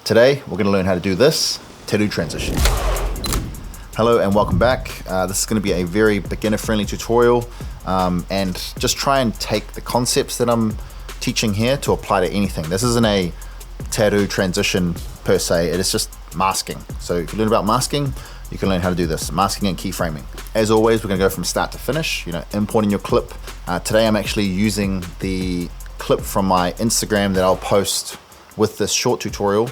Today we're going to learn how to do this tattoo transition. Hello and welcome back. This is going to be a very beginner friendly tutorial and just try and take the concepts that I'm teaching here to apply to anything. This isn't a tattoo transition per se, it is just masking. So if you learn about masking, you can learn how to do this, masking and keyframing. As always, we're going to go from start to finish, importing your clip. Today I'm actually using the clip from my Instagram that I'll post with this short tutorial.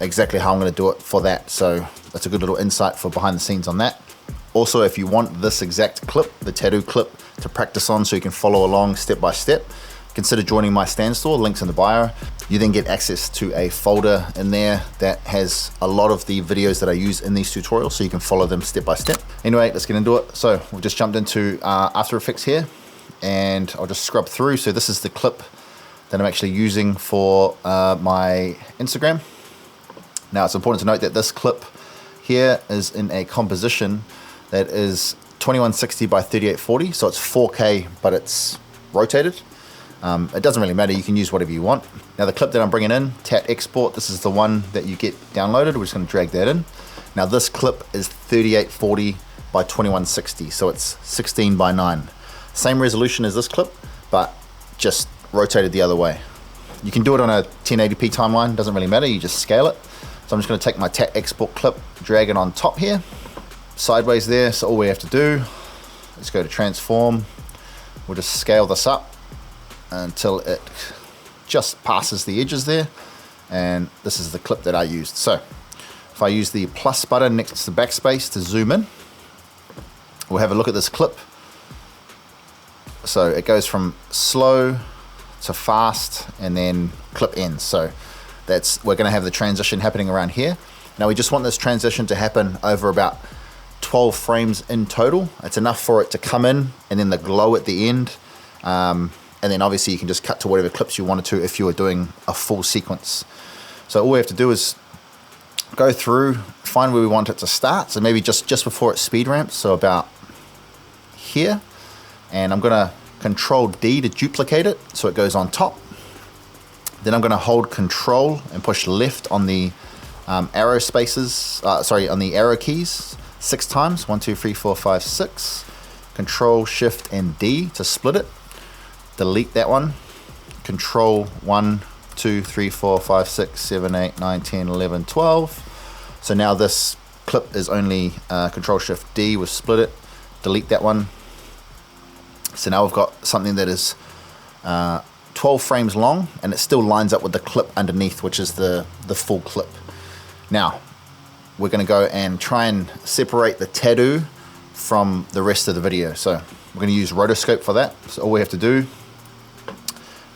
Exactly how I'm going to do it for that. So that's a good little insight for behind the scenes on that. Also, if you want this exact clip, the tattoo clip, to practice on so you can follow along step by step, consider joining my stand store, links in the bio. You then get access to a folder in there that has a lot of the videos that I use in these tutorials so you can follow them step by step. Anyway, let's get into it. So we've just jumped into After Effects here and I'll just scrub through. So this is the clip that I'm actually using for my Instagram. Now it's important to note that this clip here is in a composition that is 2160 by 3840, so it's 4K, but it's rotated. It doesn't really matter, you can use whatever you want. Now the clip that I'm bringing in, TAT Export, this is the one that you get downloaded. We're just going to drag that in. Now this clip is 3840 by 2160, so it's 16 by 9. Same resolution as this clip, but just rotated the other way. You can do it on a 1080p timeline, doesn't really matter, you just scale it. So I'm just going to take my TAT Export clip, drag it on top here, sideways there. So all we have to do is go to transform. We'll just scale this up until it just passes the edges there, and this is the clip that I used. So if I use the plus button next to the backspace to zoom in, we'll have a look at this clip. So it goes from slow to fast and then clip ends. So we're going to have the transition happening around here. Now we just want this transition to happen over about 12 frames in total. It's enough for it to come in and then the glow at the end. And then obviously you can just cut to whatever clips you wanted to if you were doing a full sequence. So all we have to do is go through, find where we want it to start. So maybe just before it speed ramps, so about here. And I'm gonna Control D to duplicate it so it goes on top. Then I'm gonna hold Control and push left on the arrow spaces, on the arrow keys 6 times, 1, 2, 3, 4, 5, 6. Control, Shift, and D to split it. Delete that one. Control 1, 2, 3, 4, 5, 6, 7, 8, 9, 10, 11, 12. So now this clip is only Control Shift D, we've split it. Delete that one. So now we've got something that is 12 frames long and it still lines up with the clip underneath, which is the full clip. Now we're going to go and try and separate the tattoo from the rest of the video. So we're going to use Rotoscope for that. So all we have to do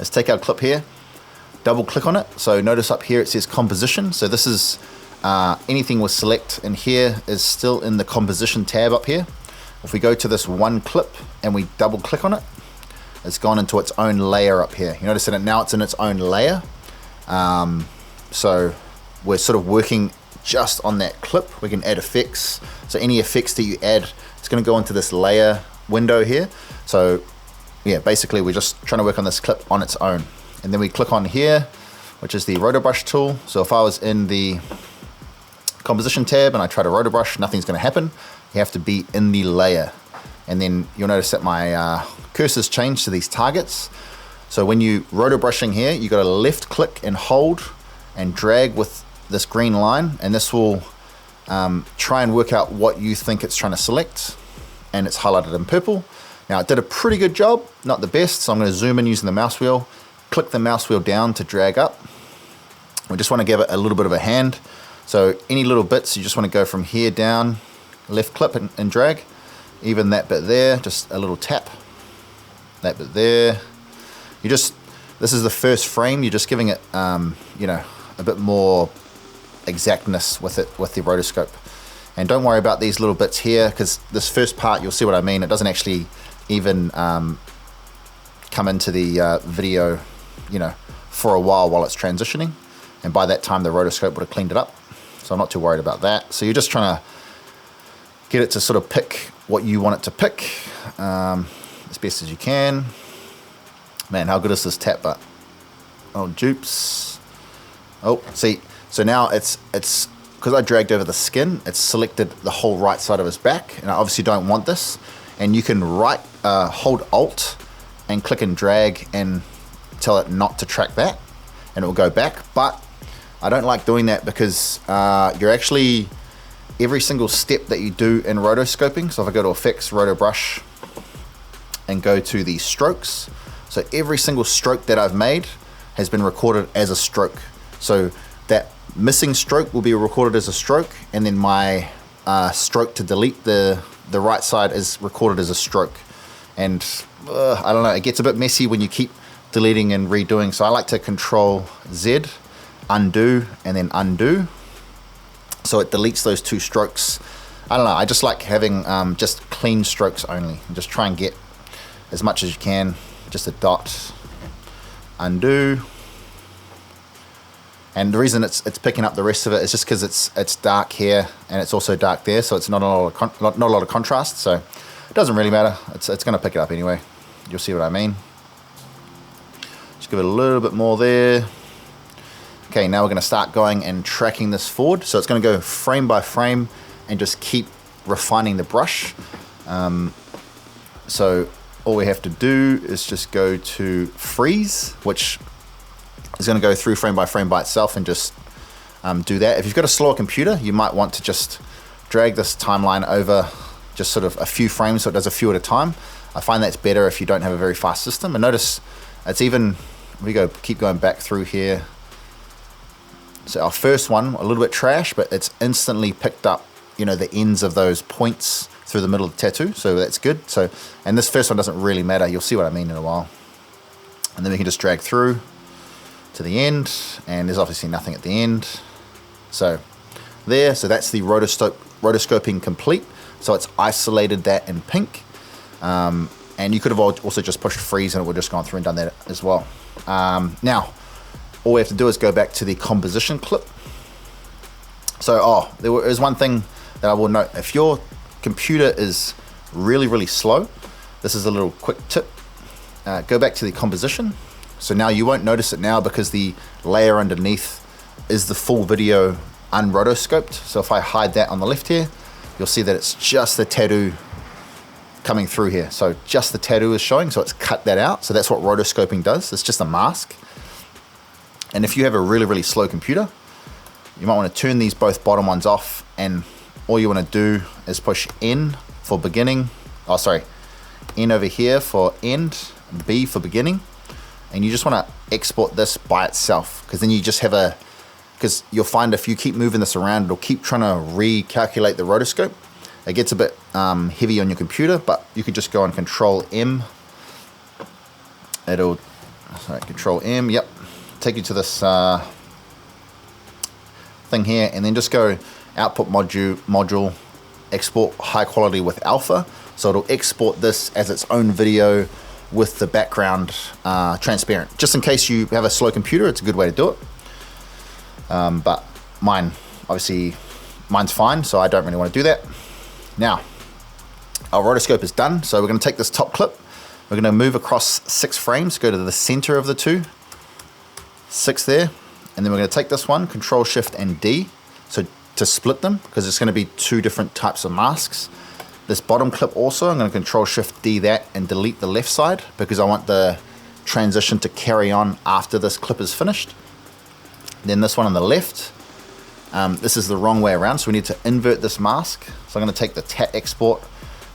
is take our clip here, double click on it. So notice up here it says composition. So this is anything we'll select, and here is still in the composition tab up here. If we go to this one clip and we double click on it, it's gone into its own layer up here. You notice that now it's in its own layer. So we're sort of working just on that clip. We can add effects. So any effects that you add, it's going to go into this layer window here. So yeah, basically we're just trying to work on this clip on its own. And then we click on here, which is the roto brush tool. So if I was in the composition tab and I try to roto brush, nothing's going to happen. You have to be in the layer. And then you'll notice that my cursor's changed to these targets. So when you roto brushing here, you got to left click and hold and drag with this green line, and this will try and work out what you think it's trying to select, and it's highlighted in purple. Now it did a pretty good job, not the best, so I'm going to zoom in using the mouse wheel, click the mouse wheel down to drag up. We just want to give it a little bit of a hand. So any little bits, you just want to go from here down, left click and drag. Even that bit there, just a little tap. That bit there. This is the first frame, you're just giving it a bit more exactness with it, with the rotoscope. And don't worry about these little bits here, because this first part, you'll see what I mean, it doesn't actually even come into the video for a while it's transitioning, and by that time the rotoscope would have cleaned it up, so I'm not too worried about that. So you're just trying to get it to sort of pick what you want it to pick as best as you can. Man, how good is this tap butt? Oh, dupes. Oh, see, so now it's because I dragged over the skin, it's selected the whole right side of his back, and I obviously don't want this. And you can hold Alt and click and drag and tell it not to track that, and it will go back. But I don't like doing that because you're actually, every single step that you do in rotoscoping, so if I go to Effects, Roto Brush, and go to the strokes, so every single stroke that I've made has been recorded as a stroke. So that missing stroke will be recorded as a stroke, and then my stroke to delete the right side is recorded as a stroke. And I don't know, it gets a bit messy when you keep deleting and redoing, so I like to Control Z, undo, and then undo, so it deletes those two strokes. I don't know, I just like having just clean strokes only, and just try and get as much as you can, just a dot, undo. And the reason it's picking up the rest of it is just because it's dark here and it's also dark there, so it's not a lot of contrast, so it doesn't really matter. It's going to pick it up anyway. You'll see what I mean. Just give it a little bit more there. Okay, now we're going to start going and tracking this forward. So it's going to go frame by frame and just keep refining the brush. So all we have to do is just go to freeze, which is going to go through frame by itself, and just do that. If you've got a slower computer, you might want to just drag this timeline over just sort of a few frames so it does a few at a time. I find that's better if you don't have a very fast system. And notice it's even, keep going back through here. So our first one, a little bit trash, but it's instantly picked up, you know, the ends of those points through the middle of the tattoo, so that's good. So, and this first one doesn't really matter. You'll see what I mean in a while. And then we can just drag through to the end, and there's obviously nothing at the end. So there, so that's the rotoscoping complete. So it's isolated that in pink. And you could have also just pushed freeze and it would have just gone through and done that as well. Now, all we have to do is go back to the composition clip. So, there is one thing that I will note. If your computer is really, really slow, this is a little quick tip. Go back to the composition. So now you won't notice it now because the layer underneath is the full video unrotoscoped. So if I hide that on the left here, you'll see that it's just the tattoo coming through here. So just the tattoo is showing, so it's cut that out. So that's what rotoscoping does. It's just a mask. And if you have a really, really slow computer, you might want to turn these both bottom ones off, and all you want to do is push N for beginning. N over here for end, B for beginning. And you just want to export this by itself, because then you just have because you'll find if you keep moving this around, it'll keep trying to recalculate the rotoscope. It gets a bit heavy on your computer, but you could just go on Control M. Control M, yep. Take you to this thing here, and then just go output module, export high quality with alpha. So it'll export this as its own video with the background transparent. Just in case you have a slow computer, it's a good way to do it. But mine's fine, so I don't really want to do that. Now, our rotoscope is done, so we're going to take this top clip. We're going to move across 6 frames, go to the center of the 2, 6 there, and then we're going to take this one, Control Shift and D, so to split them, because it's going to be 2 different types of masks. This bottom clip also, I'm going to Control Shift D that and delete the left side, because I want the transition to carry on after this clip is finished. Then this one on the left, this is the wrong way around, so we need to invert this mask. So I'm going to take the tat export,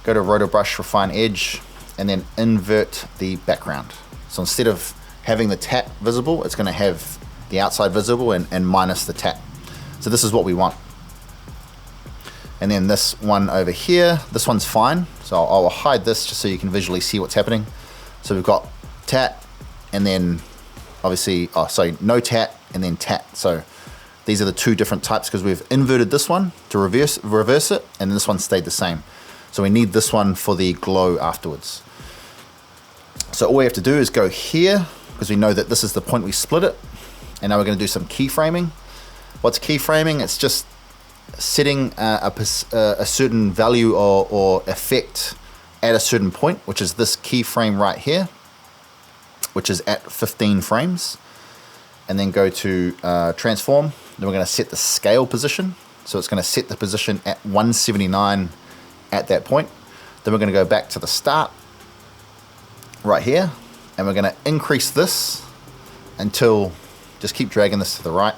go to Roto Brush, Refine Edge, and then invert the background. So instead of having the tat visible, it's going to have the outside visible and minus the tat. So this is what we want. And then this one over here, this one's fine. So I'll hide this just so you can visually see what's happening. So we've got tat, and then obviously, no tat, and then tat. So these are the 2 different types because we've inverted this one to reverse it, and this one stayed the same. So we need this one for the glow afterwards. So all we have to do is go here, because we know that this is the point we split it. And now we're going to do some keyframing. What's keyframing? It's just setting a certain value or effect at a certain point, which is this keyframe right here, which is at 15 frames. and then go to transform. Then we're going to set the scale position. So it's going to set the position at 179 at that point. Then we're going to go back to the start right here, and we're going to increase this until, just keep dragging this to the right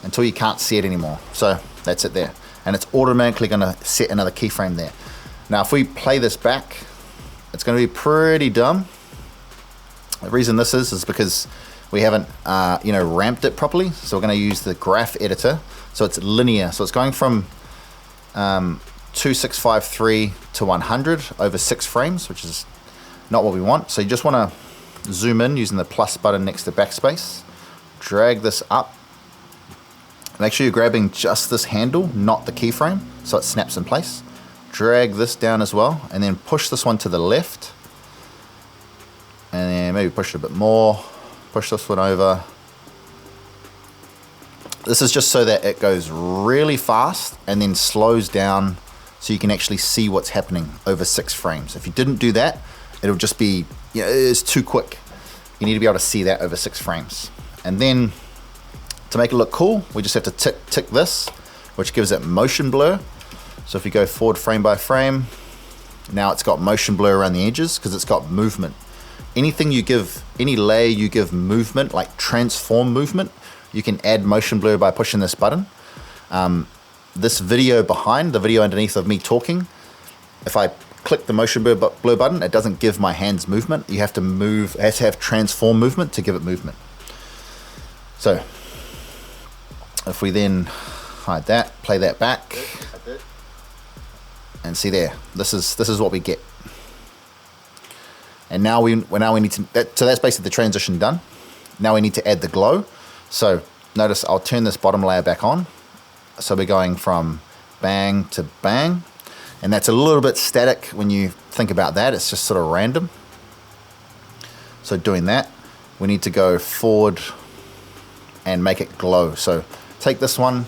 until you can't see it anymore. So that's it there. And it's automatically going to set another keyframe there. Now if we play this back, it's going to be pretty dumb. The reason this is because we haven't ramped it properly. So we're going to use the graph editor. So it's linear. So it's going from 2653 to 100 over 6 frames, which is not what we want. So you just want to zoom in using the plus button next to backspace. Drag this up. Make sure you're grabbing just this handle, not the keyframe, so it snaps in place. Drag this down as well, and then push this one to the left. And then maybe push it a bit more. Push this one over. This is just so that it goes really fast and then slows down so you can actually see what's happening over 6 frames. If you didn't do that, it'll just be, it's too quick. You need to be able to see that over 6 frames. And then to make it look cool, we just have to tick this, which gives it motion blur. So if you go forward frame by frame, now it's got motion blur around the edges because it's got movement. Anything you give, any layer you give movement, like transform movement, you can add motion blur by pushing this button. This video behind, the video underneath of me talking, if I click the motion blur button, it doesn't give my hands movement. You have to move, it has to have transform movement to give it movement. So if we then hide that, play that back, and see there, this is what we get. And now we need to, so that's basically the transition done. Now we need to add the glow. So notice I'll turn this bottom layer back on. So we're going from bang to bang. And that's a little bit static when you think about that. It's just sort of random. So doing that, we need to go forward and make it glow. So take this one,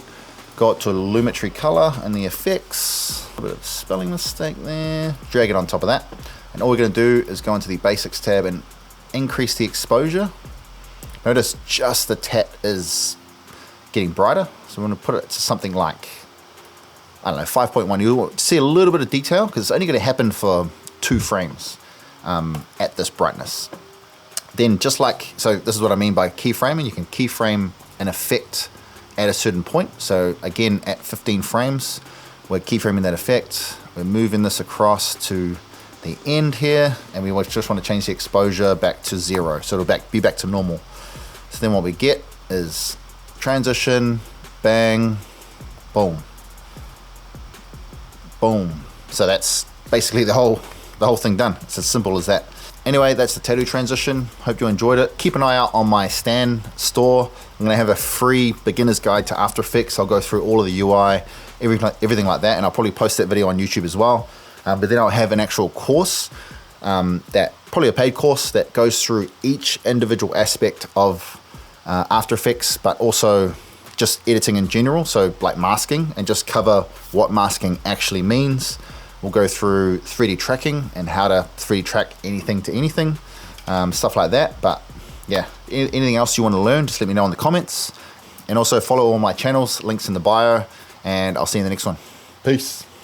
go up to lumetri color and the effects. A bit of spelling mistake there. Drag it on top of that. And all we're going to do is go into the basics tab and increase the exposure. Notice just the tat is getting brighter. So I'm going to put it to something like, I don't know, 5.1. You'll see a little bit of detail because it's only going to happen for 2 frames at this brightness. Then just like, so this is what I mean by keyframing. You can keyframe an effect at a certain point. So again, at 15 frames, we're keyframing that effect. We're moving this across to the end here, and we just want to change the exposure back to 0. So it'll be back to normal. So then what we get is transition, bang, boom, boom. So that's basically the whole thing done. It's as simple as that. Anyway, that's the tattoo transition. Hope you enjoyed it. Keep an eye out on my Stan store. I'm gonna have a free beginner's guide to After Effects. I'll go through all of the UI, everything like that, and I'll probably post that video on YouTube as well. But then I'll have an actual course, probably a paid course that goes through each individual aspect of After Effects, but also just editing in general. So like masking, and just cover what masking actually means. We'll go through 3D tracking and how to 3D track anything to anything, stuff like that. But yeah, anything else you want to learn, just let me know in the comments. And also follow all my channels, links in the bio, and I'll see you in the next one. Peace.